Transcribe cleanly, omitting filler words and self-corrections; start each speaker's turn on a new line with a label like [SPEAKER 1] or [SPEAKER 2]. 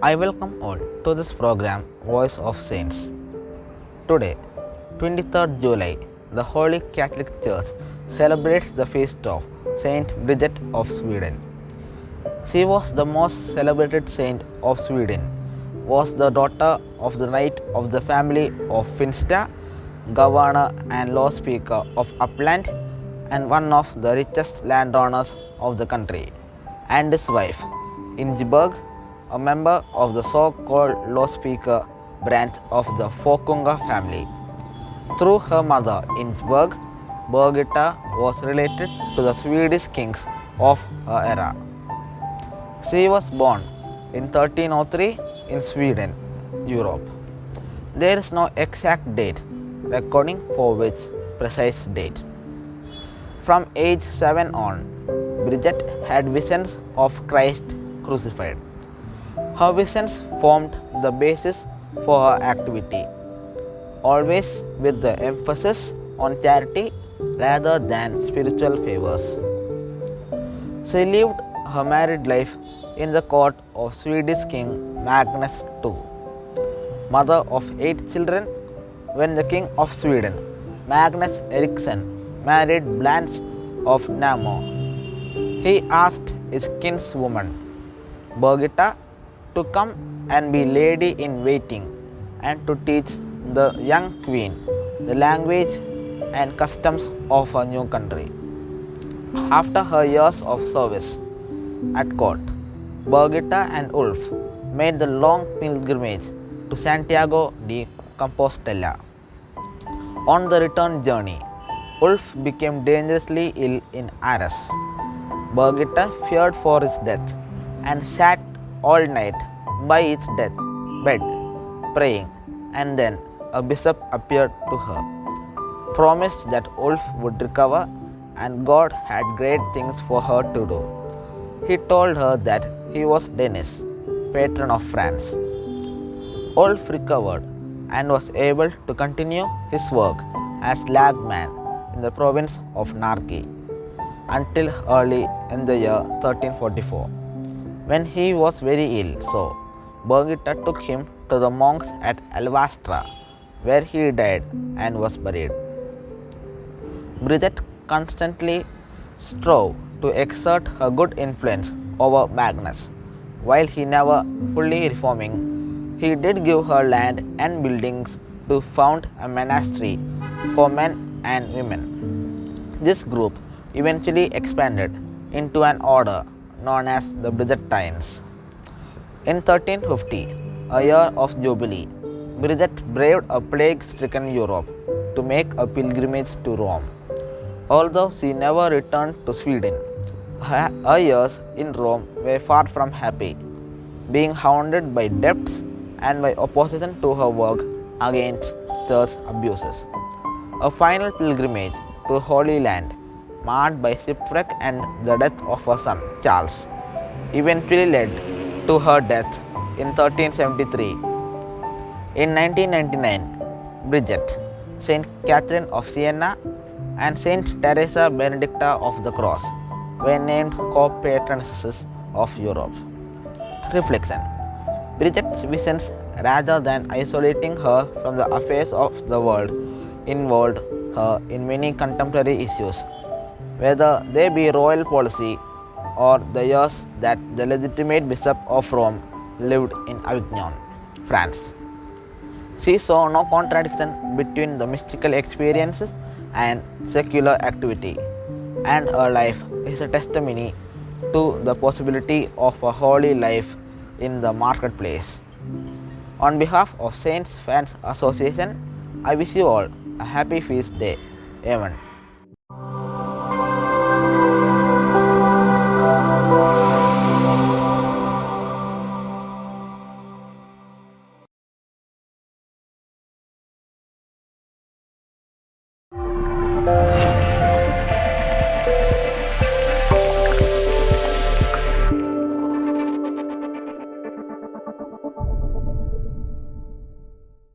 [SPEAKER 1] I welcome all to this program Voice of Saints. Today, 23rd July, the Holy Catholic Church celebrates the feast of Saint Bridget of Sweden. She was the most celebrated saint of Sweden, was the daughter of the knight of the family of Finstad, governor and law speaker of Uppland, and one of the richest landowners of the country, and his wife, Ingeborg, a member of the so-called law speaker branch of the Folkunga family. Through her mother, Ingeborg, Birgitta was related to the Swedish kings of her era. She was born in 1303 in Sweden, Europe. There is no exact date recording for which precise date. From age 7 on, Bridget had visions of Christ crucified. Her visions formed the basis for her activity, always with the emphasis on charity rather than spiritual favors. She lived her married life in the court of Swedish King Magnus II, mother of 8 children, when the King of Sweden, Magnus Eriksson, married Blanche of Namur. He asked his kinswoman, Birgitta, to come and be lady in waiting and to teach the young queen the language and customs of her new country. After her years of service at court, Birgitta and Ulf made the long pilgrimage to Santiago de Compostela. On the return journey, Ulf became dangerously ill in Arras. Birgitta feared for his death and sat all night by its bed, praying, and then a bishop appeared to her, promised that Ulf would recover and God had great things for her to do. He told her that he was Denis, patron of France. Ulf recovered and was able to continue his work as lagman in the province of Narki until early in the year 1344, when he was very ill. So, Birgitta took him to the monks at Alvastra, where he died and was buried. Bridget constantly strove to exert her good influence over Magnus. While he never fully reforming, he did give her land and buildings to found a monastery for men and women. This group eventually expanded into an order known as the Bridgettines. In 1350, a year of Jubilee, Bridget braved a plague-stricken Europe to make a pilgrimage to Rome. Although she never returned to Sweden, her years in Rome were far from happy, being hounded by debts and by opposition to her work against church abuses. A final pilgrimage to Holy Land, marred by shipwreck and the death of her son Charles, eventually led to her death in 1373. In 1999, Bridget, Saint Catherine of Siena, and Saint Teresa Benedicta of the Cross were named co-patronesses of Europe. Reflection: Bridget's visions, rather than isolating her from the affairs of the world, involved her in many contemporary issues, whether they be royal policy or the years that the legitimate Bishop of Rome lived in Avignon, France. She saw no contradiction between the mystical experiences and secular activity, and her life is a testimony to the possibility of a holy life in the marketplace. On behalf of Saints Fans Association, I wish you all a happy feast day. Amen.